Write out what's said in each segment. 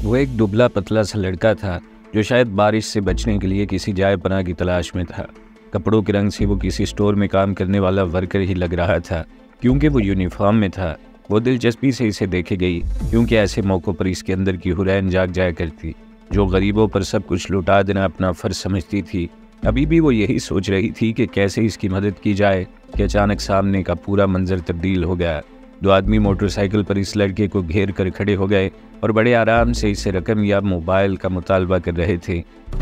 वो एक दुबला पतला सा लड़का था जो शायद बारिश से बचने के लिए किसी जाए पनाह की तलाश में था। कपड़ों के रंग से वो किसी स्टोर में काम करने वाला वर्कर ही लग रहा था, क्योंकि वो यूनिफॉर्म में था। वो दिलचस्पी से इसे देखे गई, क्योंकि ऐसे मौक़ों पर इसके अंदर की हुरैन जाग जाया करती, जो गरीबों पर सब कुछ लुटा देना अपना फ़र्ज समझती थी। अभी भी वो यही सोच रही थी कि कैसे इसकी मदद की जाए कि अचानक सामने का पूरा मंजर तब्दील हो गया। दो आदमी मोटरसाइकिल पर इस लड़के को घेर कर खड़े हो गए और बड़े आराम से इससे रकम या मोबाइल का मुतालबा कर रहे थे।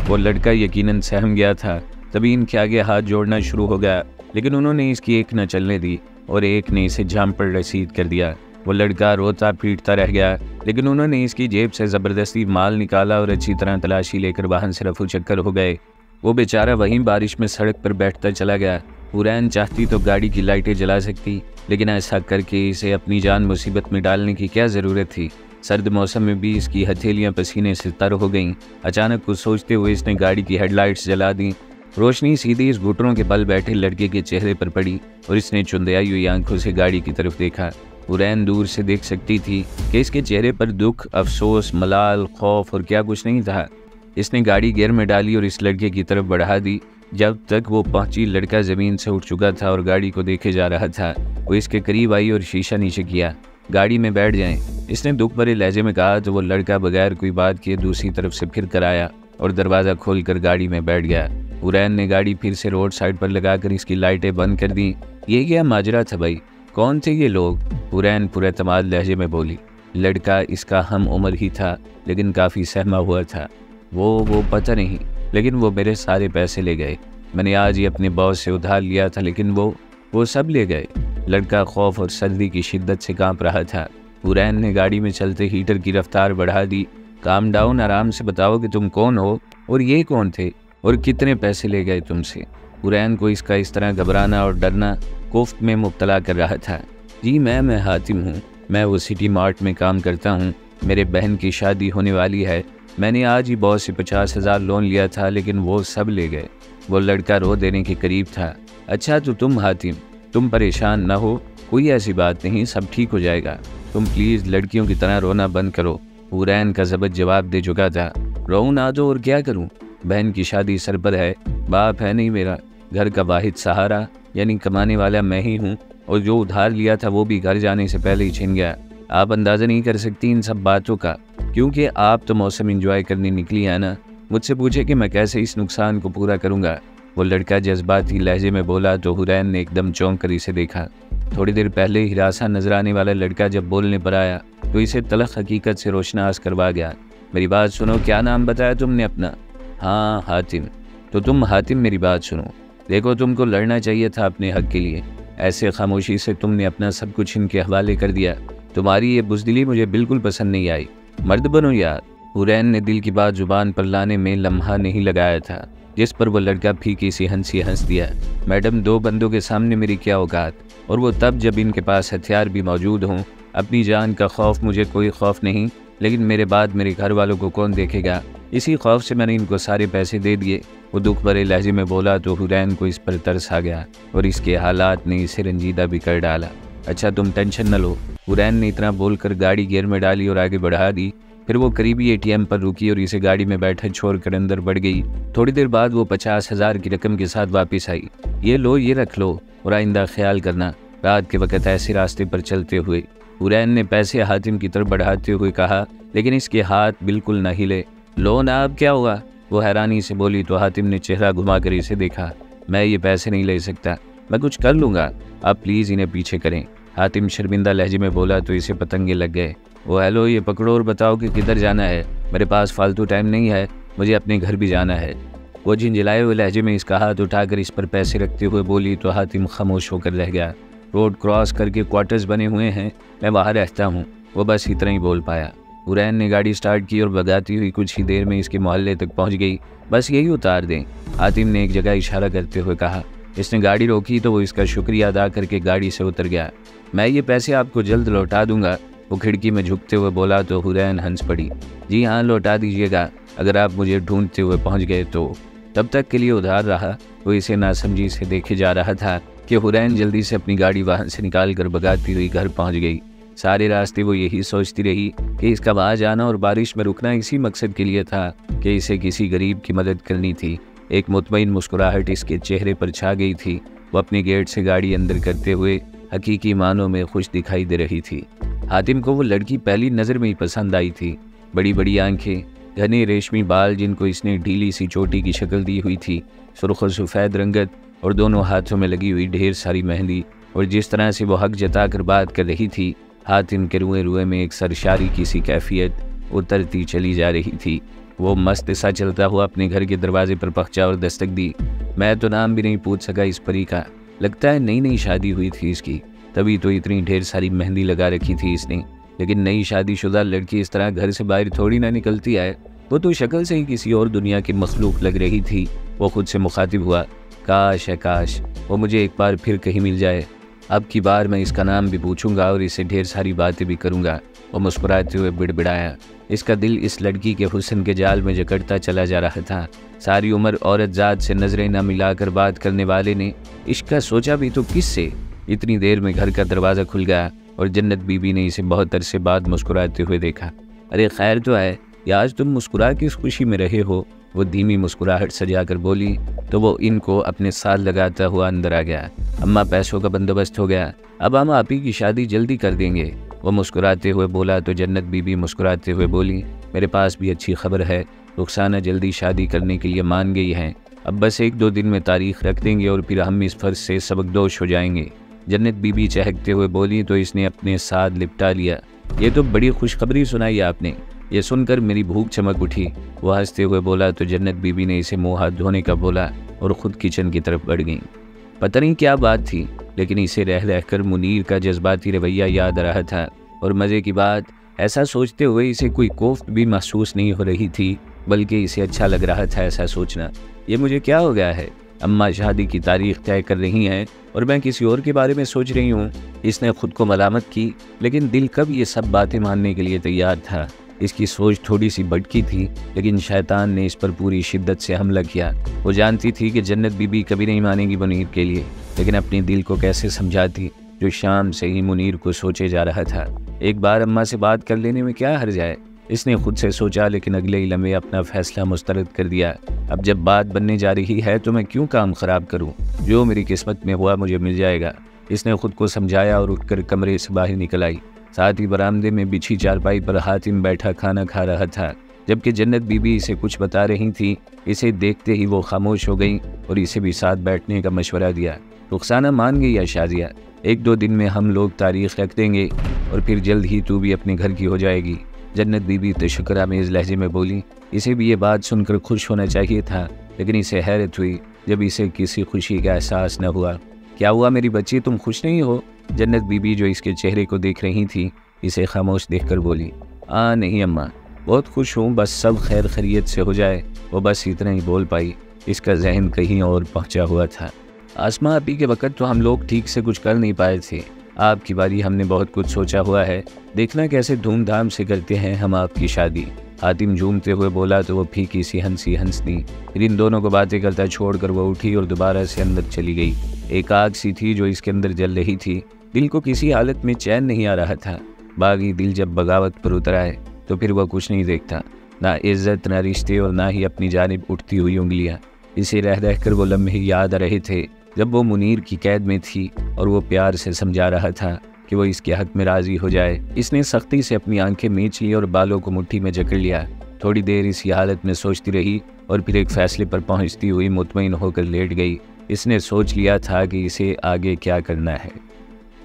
वो लड़का यकीनन सहम गया था। तभी इनके आगे हाथ जोड़ना शुरू हो गया, लेकिन उन्होंने इसकी एक न चलने दी और एक ने इसे जाम पर रसीद कर दिया। वो लड़का रोता पीटता रह गया, लेकिन उन्होंने इसकी जेब से ज़बरदस्ती माल निकाला और अच्छी तरह तलाशी लेकर वाहन से रफू चक्कर हो गए। वो बेचारा वहीं बारिश में सड़क पर बैठता चला गया। हुरैन चाहती तो गाड़ी की लाइटें जला सकती, लेकिन ऐसा करके इसे अपनी जान मुसीबत में डालने की क्या ज़रूरत थी। सर्द मौसम में भी इसकी हथेलियां पसीने से तर हो गईं। अचानक कुछ सोचते हुए इसने गाड़ी की हेडलाइट्स जला दी। रोशनी सीधी इस घुटनों के बल बैठे लड़के के चेहरे पर पड़ी और इसने चुंदियाई हुई आंखों से गाड़ी की तरफ देखा। हुरैन दूर से देख सकती थी कि इसके चेहरे पर दुख, अफसोस, मलाल, खौफ और क्या कुछ नहीं था। इसने गाड़ी गियर में डाली और इस लड़के की तरफ बढ़ा दी। जब तक वो पहुंची, लड़का ज़मीन से उठ चुका था और गाड़ी को देखे जा रहा था। वो इसके करीब आई और शीशा नीचे किया। गाड़ी में बैठ जाएं, इसने दुख भरे लहजे में कहा। तो वो लड़का बगैर कोई बात किए दूसरी तरफ से फिर कर आया और दरवाज़ा खोलकर गाड़ी में बैठ गया। हुरैन ने गाड़ी फिर से रोड साइड पर लगाकर इसकी लाइटें बंद कर दी। ये क्या माजरा था भाई? कौन थे ये लोग? हुरैन पुरएतमाद लहजे में बोली। लड़का इसका हम उम्र ही था, लेकिन काफ़ी सहमा हुआ था। वो पता नहीं, लेकिन वो मेरे सारे पैसे ले गए। मैंने आज ही अपने बॉस से उधार लिया था, लेकिन वो सब ले गए। लड़का खौफ और सर्दी की शिद्दत से कांप रहा था। हुरैन ने गाड़ी में चलते हीटर की रफ्तार बढ़ा दी। काम डाउन, आराम से बताओ कि तुम कौन हो और ये कौन थे और कितने पैसे ले गए तुमसे। हुरैन को इसका इस तरह घबराना और डरना कोफ्त में मुब्तला कर रहा था। जी मैं हातिम हूँ। मैं वो सिटी मार्ट में काम करता हूँ। मेरे बहन की शादी होने वाली है। मैंने आज ही बॉस से 50,000 लोन लिया था, लेकिन वो सब ले गए। वो लड़का रो देने के करीब था। अच्छा तो तुम हातिम, तुम परेशान ना हो, कोई ऐसी बात नहीं, सब ठीक हो जाएगा। तुम प्लीज़ लड़कियों की तरह रोना बंद करो। हुरैन का ज़बत जवाब दे चुका था। रोऊं ना तो और क्या करूं? बहन की शादी सर पर है, बाप है नहीं मेरा, घर का वाहिद सहारा यानी कमाने वाला मैं ही हूँ, और जो उधार लिया था वो भी घर जाने से पहले ही छिन गया। आप अंदाज़ा नहीं कर सकती इन सब बातों का, क्योंकि आप तो मौसम एंजॉय करने निकली है ना। मुझसे पूछे कि मैं कैसे इस नुकसान को पूरा करूँगा। वो लड़का जज्बाती लहजे में बोला। तो हुरैन ने एकदम चौंक कर इसे देखा। थोड़ी देर पहले हिरासा नजर आने वाला लड़का जब बोलने पर आया तो इसे तलख हकीकत से रोशनास करवा गया। मेरी बात सुनो, क्या नाम बताया तुमने अपना? हाँ हातिम। तो तुम हातिम मेरी बात सुनो, देखो तुमको लड़ना चाहिए था अपने हक के लिए। ऐसे खामोशी से तुमने अपना सब कुछ इनके हवाले कर दिया। तुम्हारी ये बुज़दिली मुझे बिल्कुल पसंद नहीं आई। मर्द बनो यार। हुरैन ने दिल की बात जुबान पर लाने में लम्हा नहीं लगाया था, जिस पर वो लड़का फीकी सी हंसी हंस दिया। मैडम, दो बंदों के सामने मेरी क्या औकात, और वो तब जब इनके पास हथियार भी मौजूद हों। अपनी जान का खौफ मुझे कोई खौफ नहीं, लेकिन मेरे बाद मेरे घर वालों को कौन देखेगा? इसी खौफ से मैंने इनको सारे पैसे दे दिए। वो दुख भरे लहजे में बोला। तो हुरैन को इस पर तरस आ गया और इसके हालात ने इसे रंजीदा भी कर डाला। अच्छा तुम टेंशन न लो। हुरैन ने इतना बोलकर गाड़ी गियर में डाली और आगे बढ़ा दी। फिर वो करीबी एटीएम पर रुकी और इसे गाड़ी में बैठे छोड़कर अंदर बढ़ गई। थोड़ी देर बाद वो 50,000 की रकम के साथ वापस आई। ये लो, ये रख लो, और आइंदा ख्याल करना रात के वक्त ऐसे रास्ते पर चलते हुए। हुरैन ने पैसे हातिम की तरफ बढ़ाते हुए कहा, लेकिन इसके हाथ बिल्कुल न हिले। लो ना, अब क्या हुआ? वो हैरानी से बोली। तो हातिम ने चेहरा घुमाकर इसे देखा। मैं ये पैसे नहीं ले सकता, मैं कुछ कर लूँगा, आप प्लीज़ इन्हें पीछे करें। हातिम शर्मिंदा लहजे में बोला। तो इसे पतंगे लग गए। वो हेलो, ये पकड़ो और बताओ कि किधर जाना है। मेरे पास फालतू टाइम नहीं है, मुझे अपने घर भी जाना है। वो झिंझलाए हुए लहजे में इसका हाथ उठाकर इस पर पैसे रखते हुए बोली। तो हातिम खामोश होकर रह गया। रोड क्रॉस करके क्वार्टर्स बने हुए हैं, मैं वहाँ रहता हूँ। वो बस इतना ही बोल पाया। हुरैन ने गाड़ी स्टार्ट की और भगाती हुई कुछ ही देर में इसके मोहल्ले तक पहुँच गई। बस यही उतार दें, हातिम ने एक जगह इशारा करते हुए कहा। इसने गाड़ी रोकी तो वो इसका शुक्रिया अदा करके गाड़ी से उतर गया। मैं ये पैसे आपको जल्द लौटा दूंगा, वो खिड़की में झुकते हुए बोला। तो हुरैन हंस पड़ी। जी हाँ, लौटा दीजिएगा, अगर आप मुझे ढूंढते हुए पहुंच गए तो। तब तक के लिए उधार रहा। वो इसे नासमझी से देखे जा रहा था कि हुरैन जल्दी से अपनी गाड़ी वाहन से निकाल कर भगाती हुई घर पहुंच गई। सारे रास्ते वो यही सोचती रही कि इसका वहाँ जाना और बारिश में रुकना इसी मकसद के लिए था कि इसे किसी गरीब की मदद करनी थी। एक मुतमईन मुस्कुराहट इसके चेहरे पर छा गई थी। वो अपने गेट से गाड़ी अंदर करते हुए हकीकी मानों में खुश दिखाई दे रही थी। हातिम को वो लड़की पहली नज़र में ही पसंद आई थी। बड़ी बड़ी आंखें, घने रेशमी बाल जिनको इसने ढीली सी चोटी की शक्ल दी हुई थी, सुर्ख और सफ़ेद रंगत और दोनों हाथों में लगी हुई ढेर सारी मेहंदी, और जिस तरह से वो हक जता कर बात कर रही थी, हातिम के रुए रुए में एक सरशारी की सी कैफियत उतरती चली जा रही थी। वो मस्त सा चलता हुआ अपने घर के दरवाजे पर पहुंचा और दस्तक दी। मैं तो नाम भी नहीं पूछ सका इस परी का। लगता है नई नई शादी हुई थी इसकी, तभी तो इतनी ढेर सारी मेहंदी लगा रखी थी इसने। लेकिन नई शादीशुदा लड़की इस तरह घर से बाहर थोड़ी ना निकलती है। वो तो शक्ल से ही किसी और दुनिया की मखलूक लग रही थी। वो खुद से मुखातिब हुआ, काश है काश वो मुझे एक बार फिर कहीं मिल जाए। अब की बार मैं इसका नाम भी पूछूंगा और इससे ढेर सारी बातें भी करूंगा। वो मुस्कुराते हुए बिड़बिड़ाया। इसका दिल इस लड़की के हुस्न के जाल में जकड़ता चला जा रहा था। सारी उम्र औरत जात से नजरें न मिलाकर बात करने वाले ने इश्क का सोचा भी तो किससे। इतनी देर में घर का दरवाज़ा खुल गया और जन्नत बीबी ने इसे बहुत अरसे बाद मुस्कुराते हुए देखा। अरे खैर तो है, या आज तुम मुस्कुरा किस खुशी में रहे हो? वो धीमी मुस्कुराहट सजाकर बोली तो वो इनको अपने साथ लगाता हुआ अंदर आ गया। अम्मा, पैसों का बंदोबस्त हो गया, अब हम आप ही की शादी जल्दी कर देंगे। वो मुस्कुराते हुए बोला तो जन्नत बीबी मुस्कुराते हुए बोली, मेरे पास भी अच्छी खबर है, रुखसाना जल्दी शादी करने के लिए मान गई हैं। अब बस 1-2 दिन में तारीख रख देंगे और फिर हम इस फर्ज से सबकदोश हो जाएंगे। जन्नत बीबी चहकते हुए बोली तो इसने अपने साथ लिपटा लिया। ये तो बड़ी खुशखबरी सुनाई आपने, ये सुनकर मेरी भूख चमक उठी। वो हंसते हुए बोला तो जन्नत बीबी ने इसे मुँह हाथ धोने का बोला और ख़ुद किचन की तरफ बढ़ गई। पता नहीं क्या बात थी, लेकिन इसे रह रहकर मुनीर का जज्बाती रवैया याद आ रहा था। और मज़े की बात, ऐसा सोचते हुए इसे कोई कोफ्त भी महसूस नहीं हो रही थी, बल्कि इसे अच्छा लग रहा था ऐसा सोचना। ये मुझे क्या हो गया है? अम्मा शादी की तारीख तय कर रही हैं और मैं किसी और के बारे में सोच रही हूँ। इसने खुद को मलामत की, लेकिन दिल कब ये सब बातें मानने के लिए तैयार था। इसकी सोच थोड़ी सी भटकी थी, लेकिन शैतान ने इस पर पूरी शिद्दत से हमला किया। वो जानती थी कि जन्नत बीबी कभी नहीं मानेगी मुनीर के लिए, लेकिन अपने दिल को कैसे समझाती जो शाम से ही मुनीर को सोचे जा रहा था। एक बार अम्मा से बात कर लेने में क्या हर्ज है, इसने खुद से सोचा, लेकिन अगले ही लम्हे अपना फैसला मुस्तरद कर दिया। अब जब बात बनने जा रही है तो मैं क्यों काम खराब करूं? जो मेरी किस्मत में हुआ मुझे मिल जाएगा। इसने खुद को समझाया और उठकर कमरे से बाहर निकल आई। साथ ही बरामदे में बिछी चारपाई पर हातिम बैठा खाना खा रहा था, जबकि जन्नत बीबी इसे कुछ बता रही थी। इसे देखते ही वो खामोश हो गई और इसे भी साथ बैठने का मशवरा दिया। रुखसाना मान गई या शाजिया? 1-2 दिन में हम लोग तारीख रख देंगे और फिर जल्द ही तू भी अपने घर की हो जाएगी। जन्नत बीबी तशक्कुरामेज़ लहजे में बोली। इसे भी ये बात सुनकर खुश होना चाहिए था, लेकिन इसे हैरत हुई जब इसे किसी खुशी का एहसास न हुआ। क्या हुआ मेरी बच्ची, तुम खुश नहीं हो? जन्नत बीबी जो इसके चेहरे को देख रही थी, इसे खामोश देखकर बोली। नहीं अम्मा, बहुत खुश हूँ, बस सब खैर खैरियत से हो जाए। वो बस इतना ही बोल पाई। इसका जहन कहीं और पहुँचा हुआ था। आसमा आपी के वक़्त तो हम लोग ठीक से कुछ कर नहीं पाए थे। आपकी बारी हमने बहुत कुछ सोचा हुआ है, देखना कैसे धूमधाम से करते हैं हम आपकी शादी। हातिम झूमते हुए बोला तो वो फीकी सी हंसी हंस दी। फिर इन दोनों को बातें करता छोड़कर वो उठी और दोबारा से अंदर चली गई। एक आग सी थी जो इसके अंदर जल रही थी। दिल को किसी हालत में चैन नहीं आ रहा था। बागी दिल जब बगावत पर उतर आए तो फिर वह कुछ नहीं देखता, ना इज्जत, ना रिश्ते और ना ही अपनी जानिब उठती हुई उंगलियां। इसे रह रहकर वो लम्हे याद आ रहे थे जब वो मुनीर की कैद में थी और वो प्यार से समझा रहा था कि वो इसके हक में राजी हो जाए। इसने सख्ती से अपनी आंखें मींच ली और बालों को मुट्ठी में जकड़ लिया। थोड़ी देर इसी हालत में सोचती रही और फिर एक फैसले पर पहुंचती हुई मुतमईन होकर लेट गई। इसने सोच लिया था कि इसे आगे क्या करना है।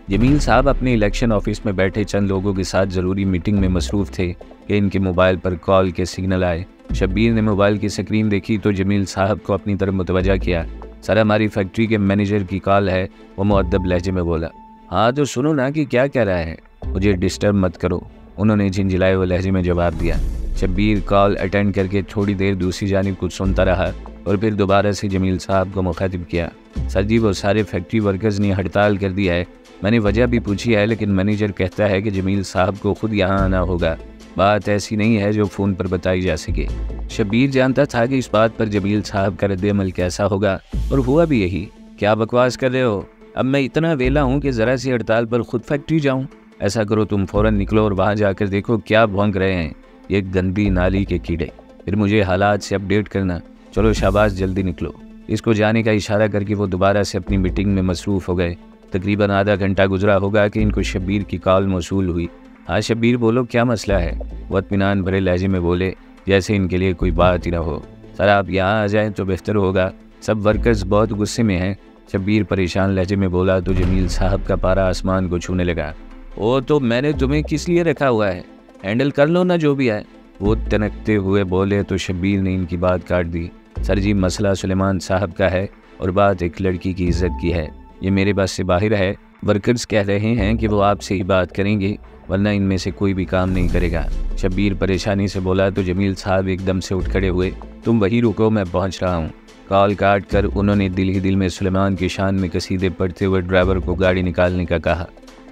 जमील साहब अपने इलेक्शन ऑफिस में बैठे चंद लोगों के साथ ज़रूरी मीटिंग में मसरूफ़ थे कि इनके मोबाइल पर कॉल के सिग्नल आए। शब्बीर ने मोबाइल की स्क्रीन देखी तो जमील साहब को अपनी तरफ मुतवज्जा किया। सर, हमारी फैक्ट्री के मैनेजर की कॉल है। वो मुअद्दब लहजे में बोला। हाँ तो सुनो ना कि क्या कह रहा है, मुझे डिस्टर्ब मत करो, उन्होंने झिंझिलाए हुए लहजे में जवाब दिया। शब्बीर कॉल अटेंड करके थोड़ी देर दूसरी जानिब कुछ सुनता रहा और फिर दोबारा से जमील साहब को मुखातिब किया। सर जी, वो सारे फैक्ट्री वर्कर्स ने हड़ताल कर दी है। मैंने वजह भी पूछी है, लेकिन मैनेजर कहता है कि जमील साहब को खुद यहाँ आना होगा। बात ऐसी नहीं है जो फ़ोन पर बताई जा सके। शब्बीर जानता था कि इस बात पर जमील साहब का रद्द-ए-अमल कैसा होगा, और हुआ भी यही। क्या बकवास कर रहे हो? अब मैं इतना वेला हूँ कि ज़रा सी हड़ताल पर खुद फैक्ट्री जाऊँ? ऐसा करो तुम फ़ौरन निकलो और वहाँ जाकर देखो क्या भौंक रहे हैं ये गंदी नाली के कीड़े, फिर मुझे हालात से अपडेट करना। चलो शाबाश, जल्दी निकलो। इसको जाने का इशारा करके वो दोबारा से अपनी मीटिंग में मसरूफ़ हो गए। तकरीबन आधा घंटा गुजरा होगा कि इनको शब्बीर की कॉल मौसूल हुई। हाँ शब्बीर बोलो, क्या मसला है? वो इत्मीनान भरे लहजे में बोले जैसे इनके लिए कोई बात ही ना हो। सर आप यहाँ आ जाएं तो बेहतर होगा, सब वर्कर्स बहुत गुस्से में हैं। शब्बीर परेशान लहजे में बोला तो जमील साहब का पारा आसमान को छूने लगा। ओ तो मैंने तुम्हें किस लिए रखा हुआ है, हैंडल कर लो ना जो भी है। वो तनकते हुए बोले तो शब्बीर ने इनकी बात काट दी। सर जी मसला सुलेमान साहब का है और बात एक लड़की की इज्जत की है। ये मेरे बस से बाहर है। वर्कर्स कह रहे हैं कि वो आपसे ही बात करेंगे वरना इनमें से कोई भी काम नहीं करेगा। शब्बीर परेशानी से बोला तो जमील साहब एकदम से उठ खड़े हुए। तुम वहीं रुको, मैं पहुंच रहा हूँ। कॉल काट कर उन्होंने दिल ही दिल में सुलेमान की शान में कसीदे पढ़ते हुए ड्राइवर को गाड़ी निकालने का कहा।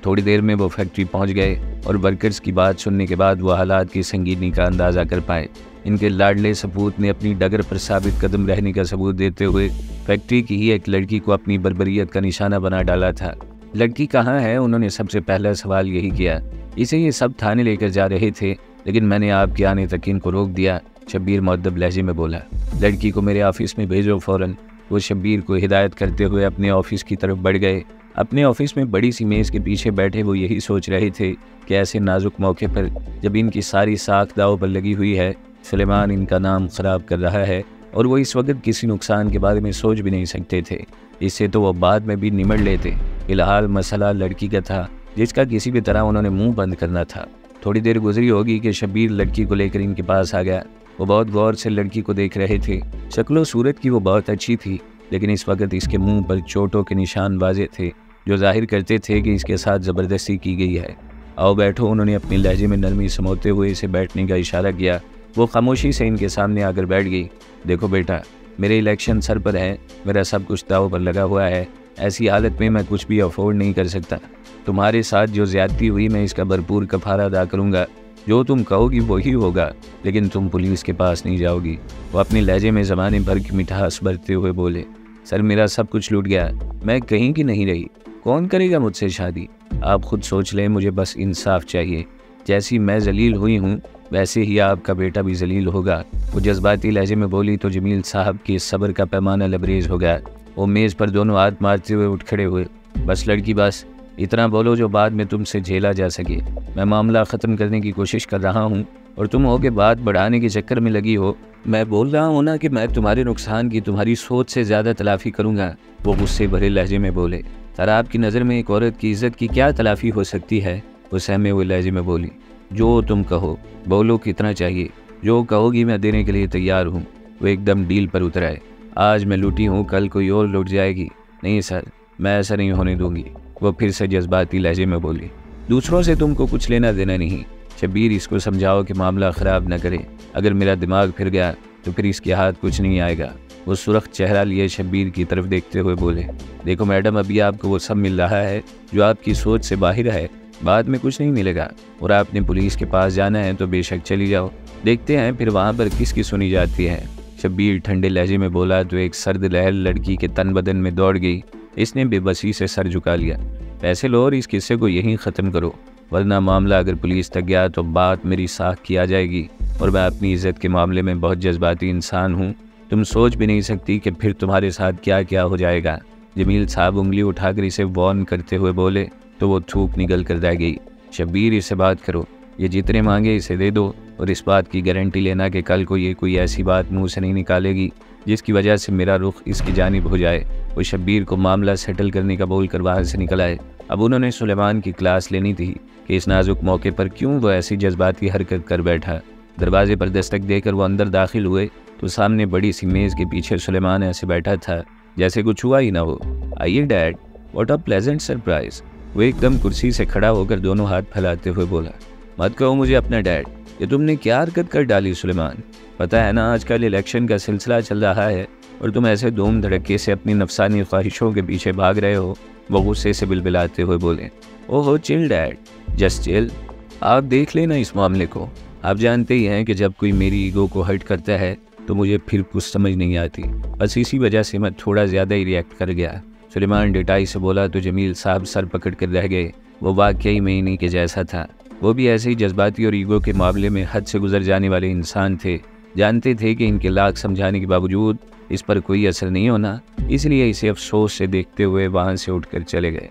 थोड़ी देर में वो फैक्ट्री पहुंच गए और वर्कर्स की बात सुनने के बाद वो हालात की संगीनी का अंदाज़ा कर पाए। इनके लाडले सपूत ने अपनी डगर पर साबित कदम रहने का सबूत देते हुए फैक्ट्री की ही एक लड़की को अपनी बर्बरियत का निशाना बना डाला था। लड़की कहाँ है, उन्होंने सबसे पहला सवाल यही किया। इसे ये सब थाने लेकर जा रहे थे लेकिन मैंने आपके आने तक इनको रोक दिया। शब्बीर मुअद्दब लहजे में बोला। लड़की को मेरे ऑफिस में भेजो फ़ौरन। वो शब्बीर को हिदायत करते हुए अपने ऑफिस की तरफ बढ़ गए। अपने ऑफिस में बड़ी सी मेज़ के पीछे बैठे वो यही सोच रहे थे कि ऐसे नाजुक मौके पर जब इनकी सारी साख दाव पर लगी हुई है, सुलेमान इनका नाम ख़राब कर रहा है और वो इस वक्त किसी नुकसान के बारे में सोच भी नहीं सकते थे। इससे तो वो बाद में भी निमट लेते। फिलहाल मसला लड़की का था जिसका किसी भी तरह उन्होंने मुंह बंद करना था। थोड़ी देर गुजरी होगी कि शब्बीर लड़की को लेकर इनके पास आ गया। वो बहुत गौर से लड़की को देख रहे थे। शक्लो सूरत की वो बहुत अच्छी थी लेकिन इस वक्त इसके मुंह पर चोटों के निशान वाज़े थे जो जाहिर करते थे कि इसके साथ ज़बरदस्ती की गई है। आओ बैठो, उन्होंने अपने लहजे में नरमी समोते हुए इसे बैठने का इशारा किया। वो खामोशी से इनके सामने आकर बैठ गई। देखो बेटा, मेरे इलेक्शन सर पर है, मेरा सब कुछ दाव पर लगा हुआ है। ऐसी हालत में मैं कुछ भी अफोर्ड नहीं कर सकता। तुम्हारे साथ जो ज़्यादती हुई मैं इसका भरपूर कफारा अदा करूँगा। जो तुम कहोगी वही होगा, लेकिन तुम पुलिस के पास नहीं जाओगी। वो अपने लहजे में ज़माने भर की मिठास भरते हुए बोले। सर मेरा सब कुछ लूट गया, मैं कहीं की नहीं रही। कौन करेगा मुझसे शादी? आप खुद सोच लें, मुझे बस इंसाफ चाहिए। जैसी मैं जलील हुई हूँ वैसे ही आपका बेटा भी जलील होगा। वो जज्बाती लहजे में बोली तो जमील साहब के सब्र का पैमाना लबरेज हो गया। वो मेज़ पर दोनों हाथ मारते हुए उठ खड़े हुए। बस लड़की, बस इतना बोलो जो बाद में तुमसे झेला जा सके। मैं मामला ख़त्म करने की कोशिश कर रहा हूँ और तुम हो के बात बढ़ाने के चक्कर में लगी हो। मैं बोल रहा हूँ ना कि मैं तुम्हारे नुकसान की तुम्हारी सोच से ज़्यादा तलाफ़ी करूँगा। वो गुस्से भरे लहजे में बोले। सर आपकी नज़र में एक औरत की इज़्ज़त की क्या तलाफ़ी हो सकती है? वो सहमे हुए लहजे में बोली। जो तुम कहो, बोलो कितना चाहिए? जो कहोगी मैं देने के लिए तैयार हूँ। वो एकदम डील पर उतर आए। आज मैं लूटी हूँ, कल कोई और लूट जाएगी। नहीं सर, मैं ऐसा नहीं होने दूंगी। वो फिर से जज्बाती लहजे में बोली। दूसरों से तुमको कुछ लेना देना नहीं। शब्बीर इसको समझाओ कि मामला ख़राब न करे। अगर मेरा दिमाग फिर गया तो फिर इसके हाथ कुछ नहीं आएगा। वो सुरख चेहरा लिए शब्बीर की तरफ देखते हुए बोले। देखो मैडम, अभी आपको वो सब मिल रहा है जो आपकी सोच से बाहर है, बाद में कुछ नहीं मिलेगा। और आपने पुलिस के पास जाना है तो बेशक चली जाओ, देखते हैं फिर वहाँ पर किसकी सुनी जाती है। शब्बीर ठंडे लहजे में बोला तो एक सर्द लहर लड़की के तन बदन में दौड़ गई। इसने बेबसी से सर झुका लिया। पैसे लो और इस किस्से को यहीं ख़त्म करो, वरना मामला अगर पुलिस तक गया तो बात मेरी साख की आ जाएगी। और मैं अपनी इज़्ज़त के मामले में बहुत जज्बाती इंसान हूँ। तुम सोच भी नहीं सकती कि फिर तुम्हारे साथ क्या क्या हो जाएगा। जमील साहब उंगली उठाकर इसे वार्न करते हुए बोले तो वो थूक निकल कर रह गई। शब्बीर, इससे बात करो, ये जितने मांगे इसे दे दो और इस बात की गारंटी लेना कि कल को ये कोई ऐसी बात मुंह से नहीं निकालेगी जिसकी वजह से मेरा रुख इसकी जानिब हो जाए। वो शब्बीर को मामला सेटल करने का बोल कर वहाँ से निकल आए। अब उन्होंने सुलेमान की क्लास लेनी थी कि इस नाजुक मौके पर क्यों वो ऐसी जज्बाती हरकत कर बैठा। दरवाजे पर दस्तक देकर वो अंदर दाखिल हुए तो सामने बड़ी सी मेज़ के पीछे सुलेमान ऐसे बैठा था जैसे कुछ हुआ ही ना हो। आइए dad, what a pleasant surprise. वो एकदम कुर्सी से खड़ा होकर दोनों हाथ फैलाते हुए बोला। मत कहो मुझे अपना डैड, ये तुमने क्या हरकत कर डाली सुलेमान। पता है ना आजकल इलेक्शन का सिलसिला चल रहा है और तुम ऐसे धूम धड़के से अपनी नफसानी ख्वाहिशों के पीछे भाग रहे हो। वो गुस्से से बिलबिलाते हुए बोले। ओहो चिल डैड, जस्ट चिल। आप देख लेना इस मामले को। आप जानते ही हैं कि जब कोई मेरी ईगो को हर्ट करता है तो मुझे फिर कुछ समझ नहीं आती। बस इसी वजह से मैं थोड़ा ज़्यादा ही रिएक्ट कर गया। सुलेमान डिटाई से बोला तो जमील साहब सर पकड़ कर रह गए। वो वाकई में इन्हीं के जैसा था। वो भी ऐसे ही जज्बाती और ईगो के मामले में हद से गुजर जाने वाले इंसान थे। जानते थे कि इनके लाख समझाने के बावजूद इस पर कोई असर नहीं होना, इसलिए इसे अफसोस से देखते हुए वहाँ से उठकर चले गए।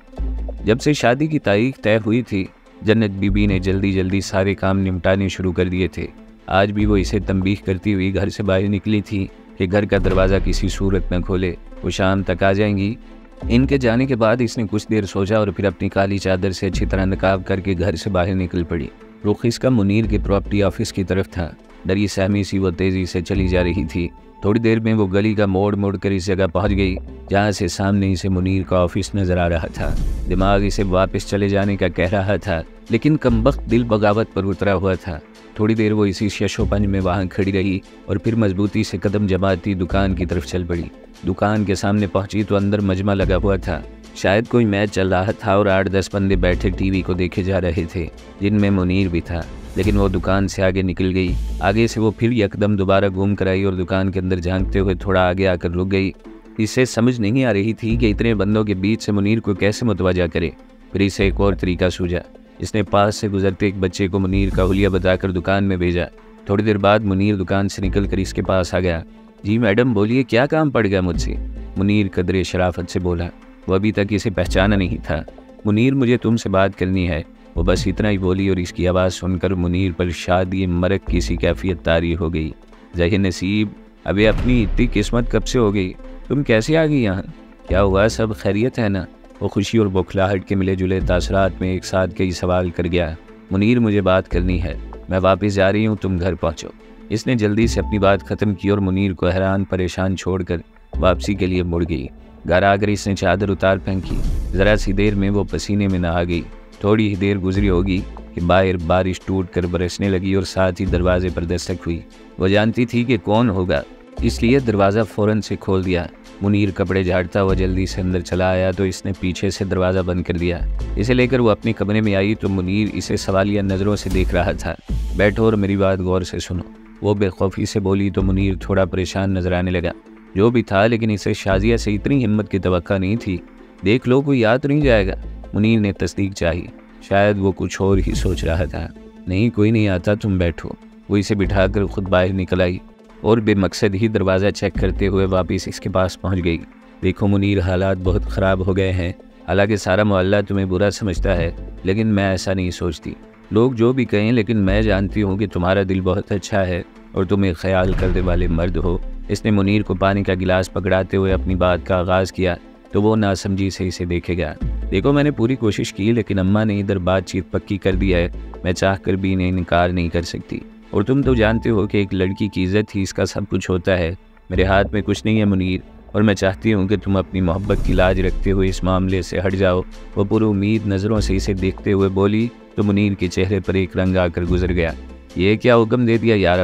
जब से शादी की तारीख तय हुई थी, जन्नत बीबी ने जल्दी जल्दी सारे काम निपटाने शुरू कर दिए थे। आज भी वो इसे तंबीह करती हुई घर से बाहर निकली थी कि घर का दरवाज़ा किसी सूरत न खोले, वो शाम तक आ जाएंगी। इनके जाने के बाद इसने कुछ देर सोचा और फिर अपनी काली चादर से अच्छी तरह नकाब करके घर से बाहर निकल पड़ी। रुख इसका मुनीर के प्रॉपर्टी ऑफिस की तरफ था। डरी सहमी सी वो तेज़ी से चली जा रही थी। थोड़ी देर में वो गली का मोड़ कर इस जगह पहुंच गई जहां से सामने इसे मुनीर का ऑफिस नजर आ रहा था। दिमाग इसे वापस चले जाने का कह रहा था, लेकिन कमबख्त दिल बगावत पर उतरा हुआ था। थोड़ी देर वो इसी शशोपंज में वहां खड़ी रही और फिर मजबूती से कदम जमाती दुकान की तरफ चल पड़ी। दुकान के सामने पहुंची तो अंदर मजमा लगा हुआ था। शायद कोई मैच चल रहा था और 8-10 बंदे बैठे टीवी को देखे जा रहे थे, जिनमें मुनीर भी था। लेकिन वो दुकान से आगे निकल गई। आगे से वो फिर यकदम दोबारा घूम कर आई और दुकान के अंदर झांकते हुए थोड़ा आगे आकर रुक गई। इसे समझ नहीं आ रही थी कि इतने बंदों के बीच से मुनीर को कैसे मुतवज्जा करे। फिर इसे एक और तरीका सूझा। इसने पास से गुजरते एक बच्चे को मुनीर का हुलिया बताकर दुकान में भेजा। थोड़ी देर बाद मुनीर दुकान से निकल कर इसके पास आ गया। जी मैडम बोलिए, क्या काम पड़ गया मुझसे? मुनीर कदरे शराफत से बोला। वो अभी तक इसे पहचाना नहीं था। मुनीर, मुझे तुमसे बात करनी है, वो बस इतना ही बोली और इसकी आवाज़ सुनकर मुनीर पर शादी मरक की सी कैफियत तारी हो गई। जही नसीब, अबे अपनी इतनी किस्मत कब से हो गई? तुम कैसे आ गई यहाँ? क्या हुआ, सब खैरियत है ना? वो खुशी और बौखलाहट के मिले जुले तासरात में एक साथ कई सवाल कर गया। मुनीर, मुझे बात करनी है, मैं वापस जा रही हूँ, तुम घर पहुँचो। इसने जल्दी से अपनी बात ख़त्म की और मुनीर को हैरान परेशान छोड़कर वापसी के लिए मुड़ गई। घर आकर इसने चादर उतार फेंकी। ज़रा सी देर में वो पसीने में नहा गई। थोड़ी ही देर गुजरी होगी कि बाहर बारिश टूट कर बरसने लगी और साथ ही दरवाजे पर दस्तक हुई। वो जानती थी कि कौन होगा, इसलिए दरवाज़ा फ़ौरन से खोल दिया। मुनीर कपड़े झाड़ता हुआ जल्दी से अंदर चला आया तो इसने पीछे से दरवाज़ा बंद कर दिया। इसे लेकर वो अपने कमरे में आई तो मुनीर इसे सवालिया नज़रों से देख रहा था। बैठो और मेरी बात गौर से सुनो, वो बेखौफी से बोली तो मुनीर थोड़ा परेशान नजर आने लगा। जो भी था, लेकिन इसे शाजिया से इतनी हिम्मत की तवक्का नहीं थी। देख लो, कोई याद नहीं जाएगा? मुनीर ने तस्दीक चाही। शायद वो कुछ और ही सोच रहा था। नहीं, कोई नहीं आता, तुम बैठो। वो इसे बिठाकर खुद बाहर निकल आई और बेमकसद ही दरवाज़ा चेक करते हुए वापस इसके पास पहुंच गई। देखो मुनीर, हालात बहुत ख़राब हो गए हैं। हालांकि सारा मोहल्ला तुम्हें बुरा समझता है, लेकिन मैं ऐसा नहीं सोचती। लोग जो भी कहें, लेकिन मैं जानती हूँ कि तुम्हारा दिल बहुत अच्छा है और तुम एक ख्याल करने वाले मर्द हो। इसने मुनीर को पानी का गिलास पकड़ाते हुए अपनी बात का आगाज़ किया तो वो नासमझी से इसे देखेगा। देखो, मैंने पूरी कोशिश की, लेकिन अम्मा ने इधर बातचीत पक्की कर दी है। मैं चाह कर भी इन्हें इनकार नहीं कर सकती। और तुम तो जानते हो कि एक लड़की की इज्जत ही इसका सब कुछ होता है। मेरे हाथ में कुछ नहीं है मुनीर, और मैं चाहती हूँ कि तुम अपनी मोहब्बत की लाज रखते हुए इस मामले से हट जाओ। वो पूरी उम्मीद नज़रों से इसे देखते हुए बोली तो मुनीर के चेहरे पर एक रंग आकर गुजर गया। ये क्या हुक्म दे दिया यार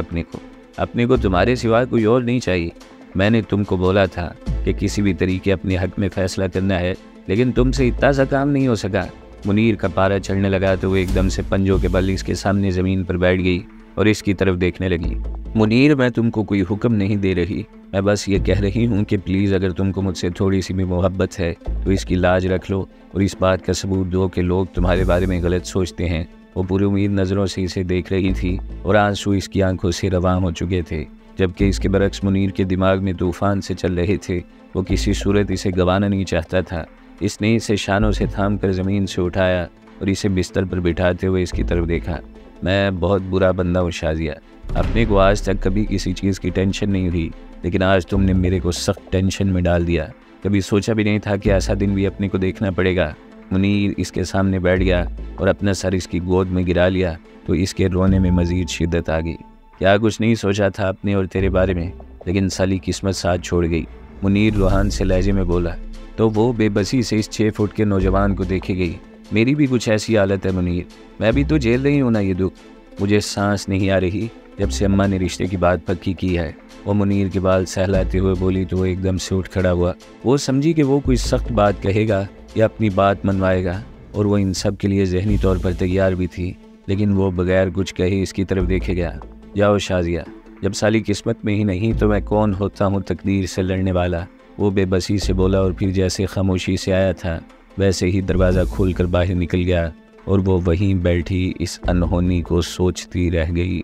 अपने को तुम्हारे सिवा कोई और नहीं चाहिए। मैंने तुमको बोला था कि किसी भी तरीके अपने हक में फ़ैसला करना है, लेकिन तुमसे इतना सा काम नहीं हो सका। मुनीर का पारा चढ़ने लगा तो वो एकदम से पंजों के बल इसके सामने ज़मीन पर बैठ गई और इसकी तरफ देखने लगी। मुनीर, मैं तुमको कोई हुक्म नहीं दे रही, मैं बस ये कह रही हूँ कि प्लीज़ अगर तुमको मुझसे थोड़ी सी भी मोहब्बत है तो इसकी लाज रख लो और इस बात का सबूत दो कि लोग तुम्हारे बारे में गलत सोचते हैं। वो पूरी उम्मीद नज़रों से इसे देख रही थी और आंसू इसकी आंखों से रवां हो चुके थे, जबकि इसके बरक्स मुनीर के दिमाग में तूफ़ान से चल रहे थे। वो किसी सूरत इसे गंवाना नहीं चाहता था। इसने इसे शानों से थाम कर ज़मीन से उठाया और इसे बिस्तर पर बिठाते हुए इसकी तरफ देखा। मैं बहुत बुरा बंदा हूँ शाजिया, अपने को आज तक कभी किसी चीज़ की टेंशन नहीं हुई, लेकिन आज तुमने मेरे को सख्त टेंशन में डाल दिया। कभी सोचा भी नहीं था कि ऐसा दिन भी अपने को देखना पड़ेगा। मुनीर इसके सामने बैठ गया और अपना सर इसकी गोद में गिरा लिया तो इसके रोने में मज़ीद शिद्दत आ गई। क्या कुछ नहीं सोचा था अपने और तेरे बारे में, लेकिन साली किस्मत साथ छोड़ गई। मुनीर रूहान से लहजे में बोला तो वो बेबसी से इस 6 फुट के नौजवान को देखे गई। मेरी भी कुछ ऐसी हालत है मुनीर, मैं भी तो झेल रही हूँ ना ये दुख। मुझे सांस नहीं आ रही जब से अम्मा ने रिश्ते की बात पक्की की है। वो मुनीर के बाल सहलाते हुए बोली तो वो एकदम से उठ खड़ा हुआ। वो समझी कि वो कोई सख्त बात कहेगा या अपनी बात मनवाएगा, और वो इन सब के लिए जहनी तौर पर तैयार भी थी, लेकिन वो बगैर कुछ कहे इसकी तरफ देखे गया। जाओ शाजिया, जब साली किस्मत में ही नहीं तो मैं कौन होता हूँ तकदीर से लड़ने वाला। वो बेबसी से बोला और फिर जैसे खामोशी से आया था वैसे ही दरवाज़ा खोलकर बाहर निकल गया और वो वहीं बैठी इस अनहोनी को सोचती रह गई।